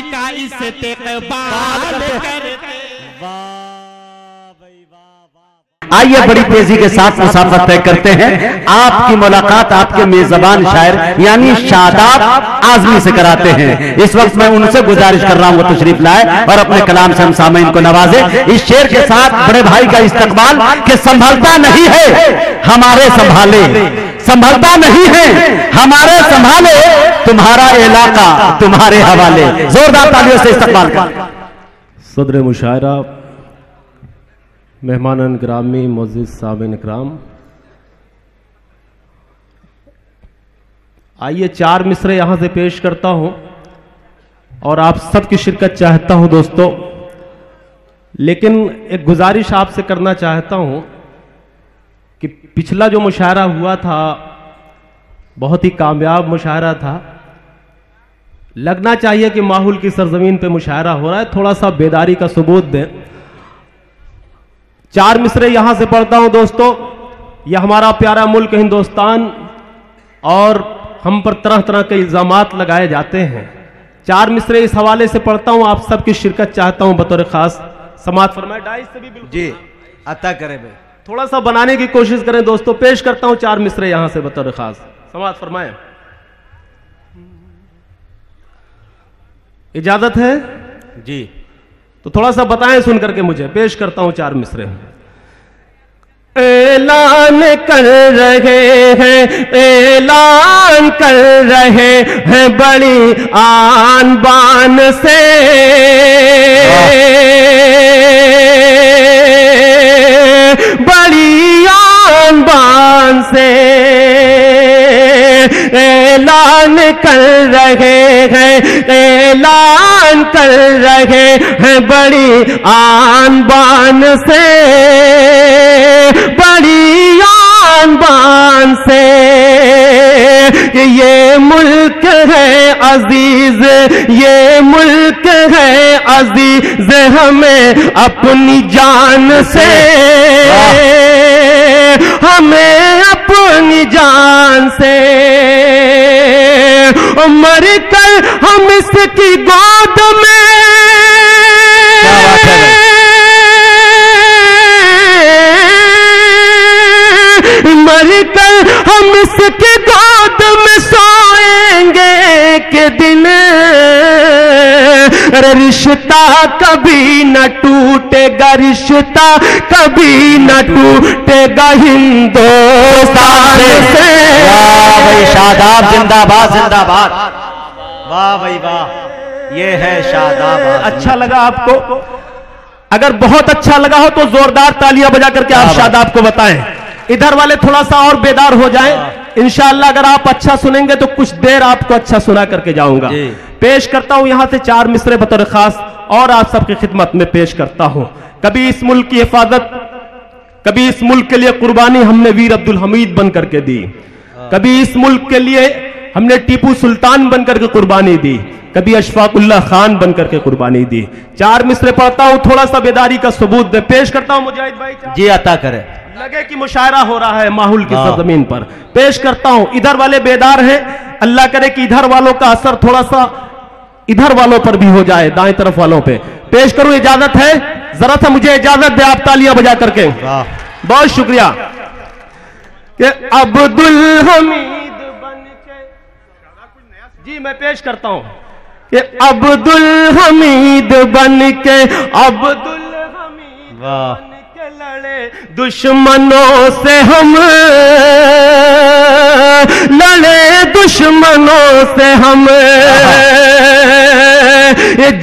इसका इस्तेक़बाल करते। आइए बड़ी तेजी के साथ मुसाफर तय करते हैं। आपकी मुलाकात आपके मेजबान शायर यानी शादाब आजमी से कराते हैं। इस वक्त मैं उनसे गुजारिश कर रहा हूं वो तशरीफ लाए और अपने कलाम से हम सामीन को नवाजे। इस शेर के साथ बड़े भाई का इस्तकबाल कि संभलता नहीं है हमारे संभाले, संभलता नहीं है हमारे संभाले, तुम्हारा इलाका तुम्हारे हवाले। जोरदार तालियों से इस्तकबाल कर। सदर मुशायरा, मेहमान ग्रामी, मोअज़्ज़िज़ सामीन इकराम, आइए 4 मिसरे यहां से पेश करता हूं और आप सबकी शिरकत चाहता हूं दोस्तों। लेकिन एक गुजारिश आपसे करना चाहता हूं कि पिछला जो मुशायरा हुआ था बहुत ही कामयाब मुशायरा था। लगना चाहिए कि माहौल की सरजमीन पे मुशायरा हो रहा है, थोड़ा सा बेदारी का सबूत दें। 4 मिसरे यहां से पढ़ता हूं दोस्तों। यह हमारा प्यारा मुल्क हिंदुस्तान और हम पर तरह तरह के इल्जामात लगाए जाते हैं। 4 मिसरे इस हवाले से पढ़ता हूं, आप सबकी शिरकत चाहता हूं बतौर खास। समाअत फरमाए। डाइस से भी बिल्कुल जी अता करे भाई, थोड़ा सा बनाने की कोशिश करें दोस्तों। पेश करता हूं 4 मिसरे यहां से बतौर खास। समाअत फरमाए। इजाजत है जी, तो थोड़ा सा बताएं सुन करके मुझे। पेश करता हूं 4 मिसरे। ऐलान कर रहे हैं, ऐलान कर रहे हैं बड़ी आन बान से, बड़ी आन बान से ऐलान कर रहे हैं, ऐलान कर रहे हैं बड़ी आन बान से, बड़ी आन बान से कि ये मुल्क है अजीज, ये मुल्क है अजीज हमें अपनी जान से, हमें अपनी जान से। मर कर हम इसकी गोद में, मर कर हम इसकी गोद में सोएंगे के दिन रिश्ता कभी न टूटेगा, रिश्ता कभी न टूटेगा हिंदुस्तान से। वाह भाई शादाब जिंदाबाद जिंदाबाद। वाह भाई वाह, ये है शादाब। अच्छा लगा आपको? अगर बहुत अच्छा लगा हो तो जोरदार तालियां बजा करके आप शादाब को बताएं। इधर वाले थोड़ा सा और बेदार हो जाएं। इंशाअल्लाह अगर आप अच्छा सुनेंगे तो कुछ देर आपको अच्छा सुना करके जाऊंगा। पेश करता हूं यहां से 4 मिसरे बतौर खास और आप सबकी खिदमत में पेश करता हूं। कभी इस मुल्क की हिफाजत, कभी इस मुल्क के लिए कुर्बानी हमने वीर अब्दुल हमीद बन करके दी, कभी इस मुल्क के लिए हमने टीपू सुल्तान बनकर के कुर्बानी दी, कभी अशफाकुल्लाह खान बनकर के कुर्बानी दी। 4 मिसरे पढ़ता हूं, थोड़ा सा बेदारी का सबूत दे। पेश करता हूं मुजाहिद भाई। जी अता करे। लगे कि मुशायरा हो रहा है माहौल की सरजमीन पर। पेश करता हूं। इधर वाले बेदार हैं, अल्लाह करे कि इधर वालों का असर थोड़ा सा इधर वालों पर भी हो जाए, दाएं तरफ वालों पे। पेश करूं, इजाजत है? जरा सा मुझे इजाजत दे आप तालियां बजा करके। बहुत शुक्रिया। कि अब्दुल हमीद बन के, जी मैं पेश करता हूं कि अब्दुल हमीद बन के, अब्दुल हमीद बन के लड़े दुश्मनों से हम, लड़े दुश्मनों से हम,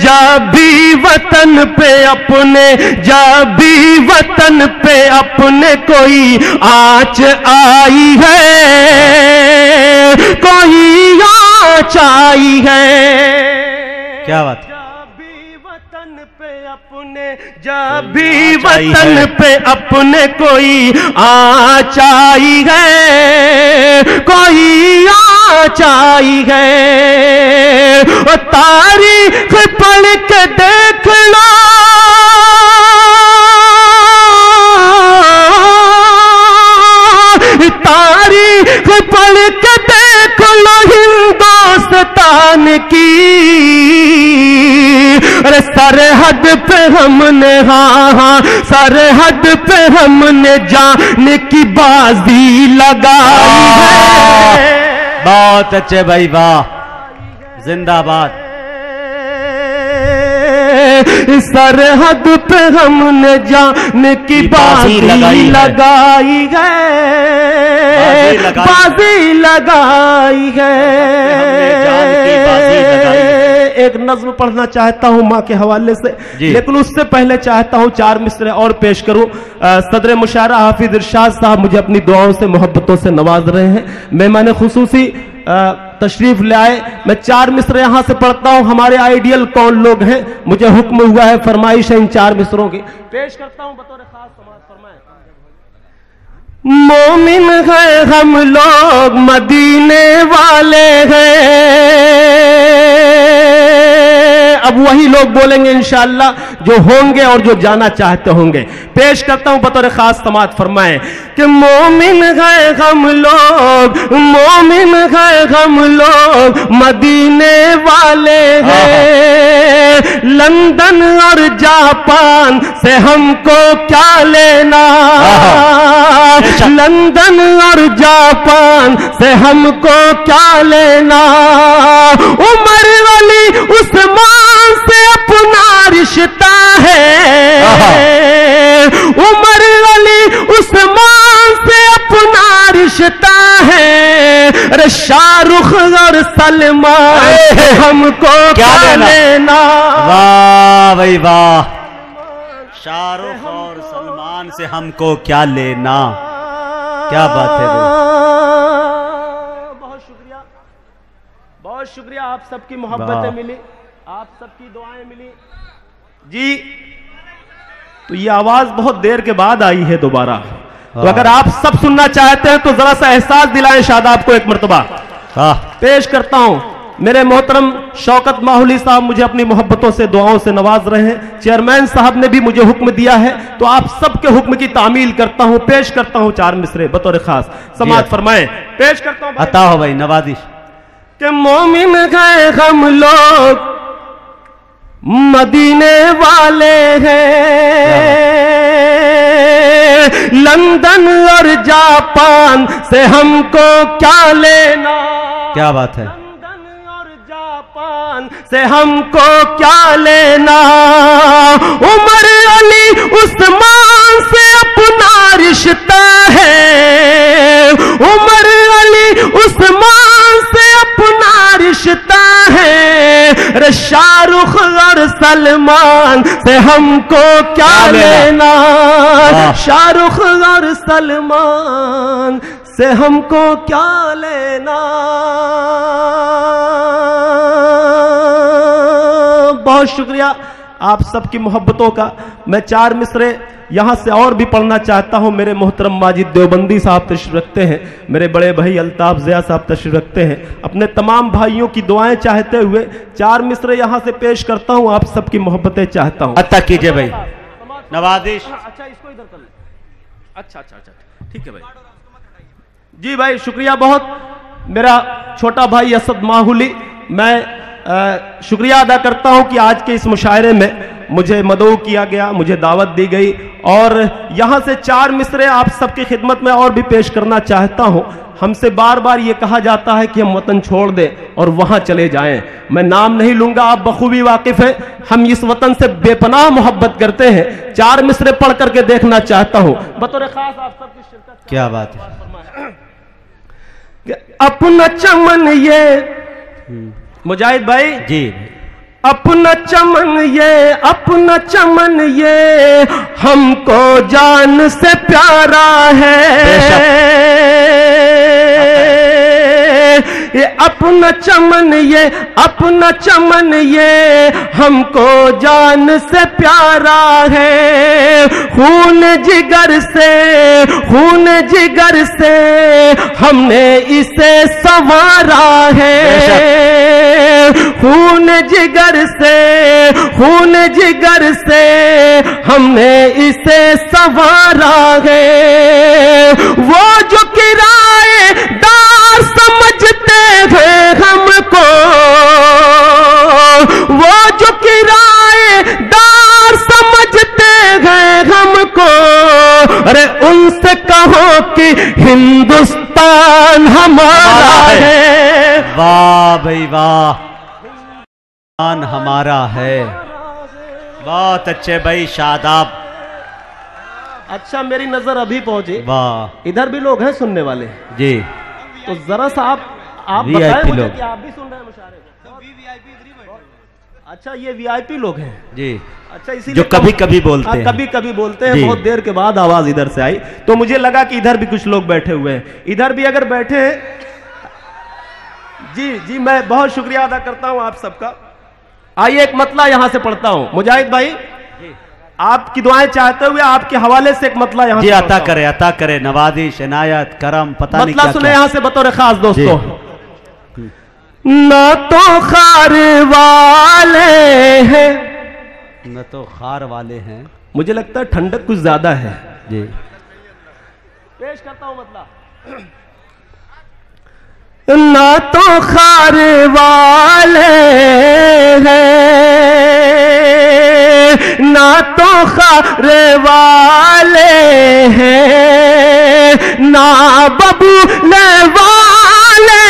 जब भी वतन पे अपने, जब भी वतन पे अपने कोई आँच आई है, कोई आँच आई है। क्या बात? जब भी वतन पे अपने कोई आँच आई है, कोई आँच आई है, और तारीख पढ़ के देख लो, तारीख पढ़ के देख लो हिंदुस्तान की, सरहद पे हमने हाँ सरहद पे हमने जाने की बाजी लगाई है। बहुत अच्छे भाई, वाह, जिंदाबाद। सरहद पे हमने जाने की बाजी लगाई है, बाजी लगाई है। एक नज्म पढ़ना चाहता हूं मां के हवाले से, लेकिन उससे पहले चाहता हूं 4 मिसरे और पेश करूं। सदर मुशायरा हाफिज इरशाद साहब मुझे अपनी दुआओं से मोहब्बतों से नवाज रहे हैं। मेहमान खुसूसी तशरीफ ले आए। मैं 4 मिसरे यहां से पढ़ता हूं। हमारे आइडियल कौन लोग हैं, मुझे हुक्म हुआ है, फरमाइश है इन 4 मिसरों की पेश करता हूं बतौर खास समाअत फरमाएं। मोमिन है हम लोग मदीने वाले हैं, अब वही लोग बोलेंगे इंशाअल्लाह जो होंगे और जो जाना चाहते होंगे। पेश करता हूं बतौर खास समाअत फरमाएं कि मोमिन है हम लोग, मोमिन है हम लोग मदीने वाले हैं। लंदन और जापान से हमको क्या लेना, लंदन और जापान से हमको क्या लेना। उमर अली उस्मान से अपना रिश्ता है, उमर अली उस्मान से अपना रिश्ता है। अरे शाहरुख और सलमान से हमको क्या लेना। वाह भाई वाह, शाहरुख और सलमान से हमको क्या लेना, क्या बात है। बहुत शुक्रिया, बहुत शुक्रिया। आप सबकी मोहब्बतें मिली, आप सबकी दुआएं मिली जी। तो ये आवाज बहुत देर के बाद आई है दोबारा, तो अगर आप सब सुनना चाहते हैं तो जरा सा एहसास दिलाएं शादाब को एक मर्तबा। पेश करता हूं मेरे मोहतरम शौकत माहुली साहब मुझे अपनी मोहब्बतों से दुआओं से नवाज रहे हैं। चेयरमैन साहब ने भी मुझे हुक्म दिया है, तो आप सबके हुक्म की तामील करता हूं। पेश करता हूं 4 मिसरे बतौर खास समाअत फरमाएं। पेश करता हूं अता हो भाई, नवाजिश कि मोमिन गए हम लोग मदीने वाले हैं। लंदन और जापान से हमको क्या लेना, क्या बात है। से हमको क्या लेना। उमर अली उस्मान से अपना रिश्ता है, उमर अली उस्मान से अपना रिश्ता है। अरे शाहरुख और सलमान से हमको क्या लेना, शाहरुख और सलमान से हमको क्या लेना। बहुत शुक्रिया आप सबकी मोहब्बतों का। मैं 4 मिसरे यहां से और भी पढ़ना चाहता हूं। मेरे मोहतरम माजिद देवबंदी साहब तशरीफ रखते हैं, मेरे बड़े भाई अल्ताफ ज़िया साहब तशरीफ रखते हैं। अपने तमाम भाइयों की दुआएं चाहते हुए 4 मिसरे यहां से पेश करता हूं, आप सबकी मोहब्बतें चाहता हूं। अता कीजिए भाई, नवाजिश। अच्छा इसको इधर कर ले। अच्छा अच्छा अच्छा ठीक है भाई जी। भाई शुक्रिया बहुत। मेरा छोटा भाई असद माहुली, मैं शुक्रिया अदा करता हूं कि आज के इस मुशायरे में मुझे मदऊ किया गया, मुझे दावत दी गई, और यहां से 4 मिसरे आप सबकी खिदमत में और भी पेश करना चाहता हूं। हमसे बार बार ये कहा जाता है कि हम वतन छोड़ दें और वहां चले जाएं। मैं नाम नहीं लूंगा, आप बखूबी वाकिफ हैं। हम इस वतन से बेपनाह मोहब्बत करते हैं। 4 मिसरे पढ़ करके देखना चाहता हूं बतौर खास आप सबकी शिरकत। क्या बात है। अपना चमन ये मुजाहिद भाई जी, अपना चमन ये, अपना चमन ये हमको जान से प्यारा है। ये अपना चमन ये, अपना चमन ये हमको जान से प्यारा है। खून जिगर से, खून जिगर से हमने इसे संवारा है। खून जिगर से, खून जिगर से हमने इसे संवारा है। वो जो किराएदार समझते हैं हमको, वो जो किराएदार ہندوستان ہمارا ہے. واہ بھائی واہ، ہندوستان ہمارا ہے. بہت اچھے بھائی، شاداب. اچھا میری نظر ابھی پہنچی، واہ ادھر بھی لوگ ہیں سننے والے، جی. تو ذرا سا آپ VIP بتائیں مجھے لوگ. کہ آپ بھی سن رہے ہیں مشاعرے کو؟ اچھا یہ VIP لوگ ہیں. جی، اچھا اسی جو کبھی کبھی بولتے ہیں. کبھی کبھی بولتے ہیں. جی. بہت دیر کے بعد آواز ادھر سے آئی تو مجھے لگا کہ ادھر بھی کچھ لوگ بیٹھے ہوئے ہیں. ادھر بھی اگر بیٹھے ہیں، جی میں بہت شکریہ ادا کرتا ہوں آپ سب کا. آئیے ایک مطلع یہاں سے پڑھتا ہوں. مجاہد بھائی آپ کی دعائیں چاہتے ہوئے آپ کے حوالے سے ایک مطلع یہاں جی سے عطا کرے نوازش عنایت کرم پتہ نہیں مطلع کیا سنیں کیا. یہاں سے بطور خاص دوستو. نہ تو خار والے ہیں، نہ تو خار والے ہیں. مجھے لگتا ہے ٹھنڈک کچھ زیادہ ہے. جی پیش کرتا ہوں مطلب. نہ تو خار والے ہیں، نہ تو خار والے ہیں، نہ ببولے والے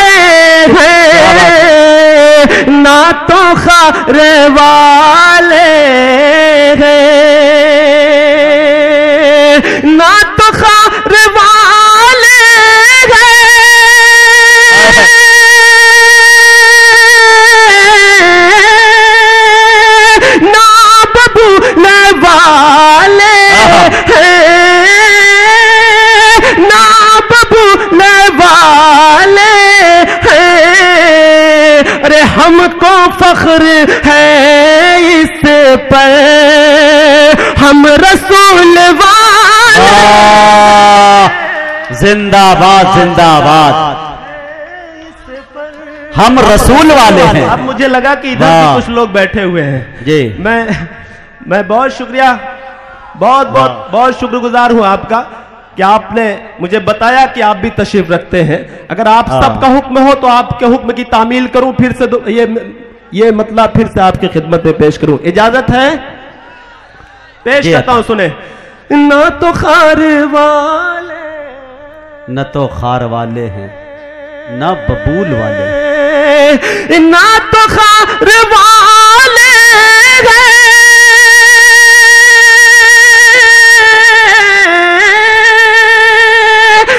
ہیں، نہ تو خار والے ہیں، نہ تو خار والے ہیں، نہ ببولے والے ہیں، نہ ببولے والے ہیں. ارے ہم کو فخر ہے اس پر، ہم رسول والے. زندہ باد زندہ باد. ہم رسول والے ہیں. اب مجھے لگا کہ ادھر بھی کچھ لوگ بیٹھے ہوئے ہیں. جی میں بہت شکریہ، بہت شکر گزار ہوں آپ کا کہ آپ نے مجھے بتایا کہ آپ بھی تشریف رکھتے ہیں. اگر آپ سب کا حکم ہو تو آپ کے حکم کی تعمیل کروں، پھر سے یہ مطلب پھر سے آپ کی خدمت میں پیش کروں. اجازت ہے؟ پیش کرتا ہوں سنیں. نہ تو خار والے، نہ تو خار والے ہیں، نہ ببول والے، نہ تو خار والے ہیں،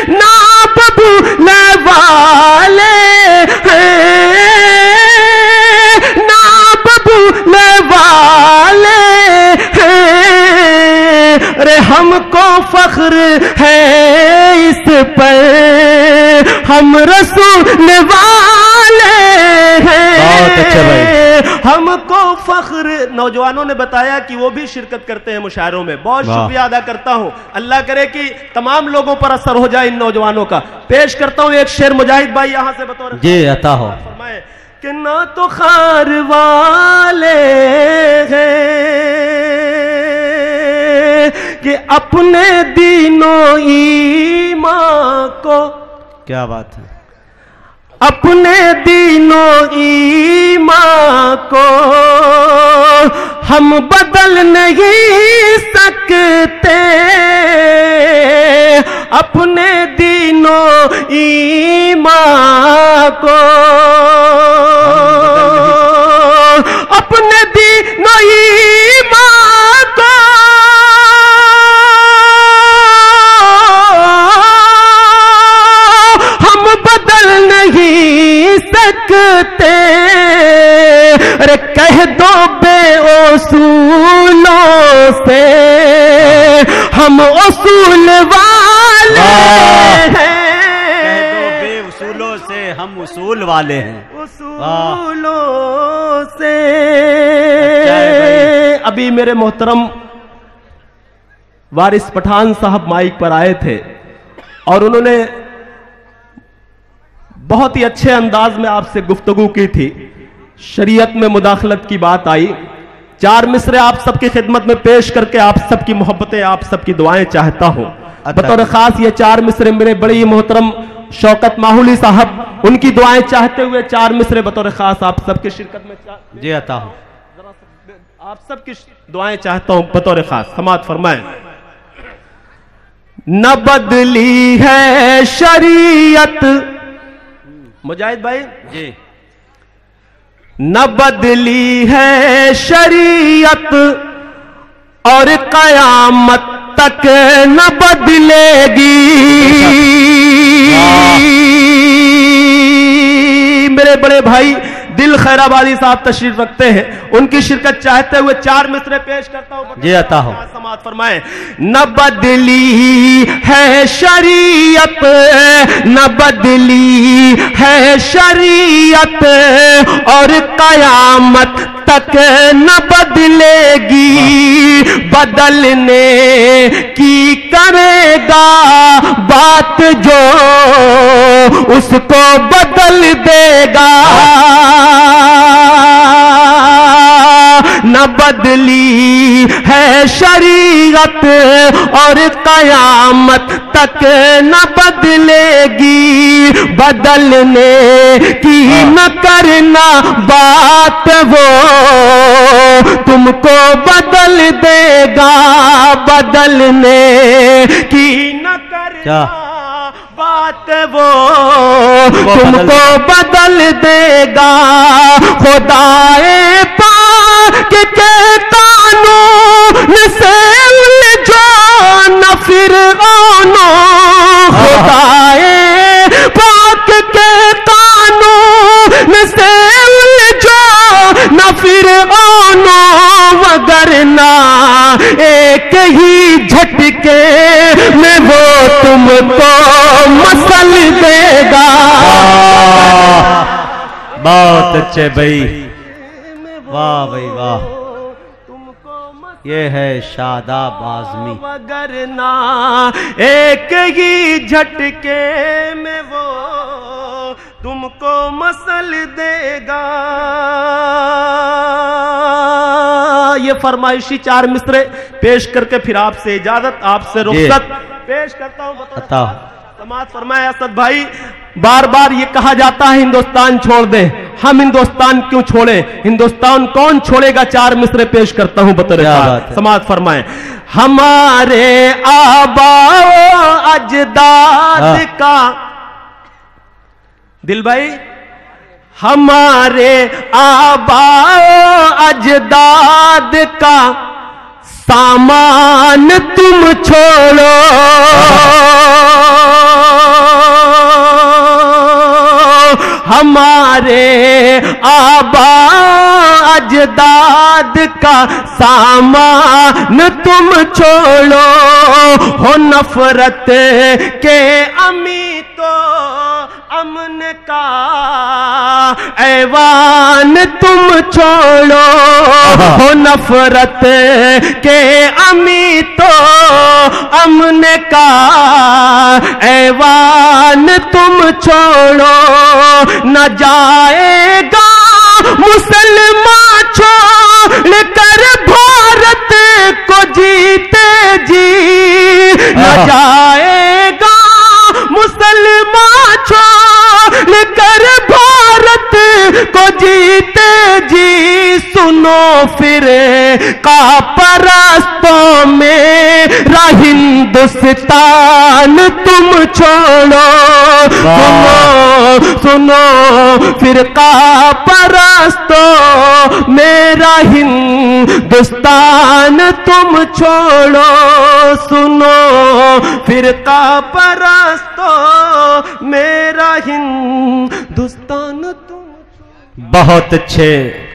نہ ببولے والے ہیں، نہ ببولے والے ہیں. ارے ہم کو فخر ہے اس پر، ہم رسول والے ہیں. بہت اچھا بھائی. ہم کو فخر. نوجوانوں نے بتایا کہ وہ بھی شرکت کرتے ہیں مشاعروں میں. بہت شکریہ ادا کرتا ہوں. اللہ کرے کہ تمام لوگوں پر اثر ہو جائے ان نوجوانوں کا. پیش کرتا ہوں ایک شعر. مجاہد بھائی یہاں سے بطور جی عطا ہو. فرمائے کہ نہ تو خار والے ہیں کہ اپنے دین و ایمان کو، کیا بات ہے، اپنے دین و ایمان کو ہم بدل نہیں سکتے، اپنے دین و ایمان کو اپنے دین و ایمان کو ہم بدل نہیں سکتے. ارے کہہ دو بے اصولوں سے ہم اصول والے ہیں، بے اصولوں سے ہم اصول والے ہیں. اصولوں سے. ابھی میرے محترم وارث پٹھان صاحب مائک پر آئے تھے اور انہوں نے بہت ہی اچھے انداز میں آپ سے گفتگو کی تھی. شریعت میں مداخلت کی بات آئی. 4 مصرے آپ سب کی خدمت میں پیش کر کے آپ سب کی محبتیں، آپ سب کی دعائیں چاہتا ہوں. بطور خاص یہ 4 مصرے میرے بڑی محترم شوکت ماحولی صاحب، ان کی دعائیں چاہتے ہوئے 4 مصرے بطور خاص آپ سب کی شرکت میں جی عطا ہو. آپ سب کی دعائیں چاہتا ہوں بطور خاص. سماعت فرمائیں. न बदली है शरीयत, मुजाहिद भाई जी, न बदली है शरीयत और कयामत तक न बदलेगी। मेरे बड़े भाई दिल खैराबादी साहब तशरीफ रखते हैं, उनकी शिरकत चाहते हुए 4 मिसरे पेश करता हूं। जी अता हो। समात फरमाएं। न बदली है शरीयत, न बदली है शरीयत और कयामत तक न बदलेगी। बदलने की करेगा बात जो उसको बदल देगा। न बदली है शरीयत और कयामत तक न बदलेगी। बदलने की न करना बात वो तुमको बदल देगा। बदलने की न करना बात वो तुमको बदल देगा। खुदाए पाक के कानून से उलझो न फिरौनो। खुदाए पाक के कानून से उलझो न फिरौनो। वगरना एक ही झटके में वो तुमको मसल देगा। बहुत अच्छे भाई, वाह भाई वाह, ये है शादाब आज़मी। वगरना एक ही झटके में वो तुमको मसल देगा। ये फरमाइशी 4 मिसरे पेश करके फिर आपसे इजाजत, आपसे रुखसत पेश करता हूं। अता समाज फरमाए असद भाई, बार बार ये कहा जाता है हिंदुस्तान छोड़ दें, हम हिंदुस्तान क्यों छोड़े, हिंदुस्तान कौन छोड़ेगा। 4 मिसरे पेश करता हूं बतौर समाज फरमाए। हमारे आबाओ अजदाद का, दिल भाई, हमारे आबाओ अजदाद का सामान तुम छोड़ो। हमारे आबा अजदाद का सामान तुम छोड़ो। हो नफरत के अमी तो अमन का ऐवान तुम छोड़ो। हो नफरत के अमी तो अमन का ऐवान तुम छोड़ो। न जाएगा मुसलमान छोड़ कर भारत को जीते जी। न जाएगा मुसलमान छोड़ कर भारत को जीते जी। सुनो फिर का परस्तों में हिंदुस्तान तुम छोड़ो। सुनो सुनो फिर का परस्तों मेरा हिंदुस्तान तुम छोड़ो। सुनो फिर का परस्तों मेरा हिंदुस्तान तुम। बहुत अच्छे।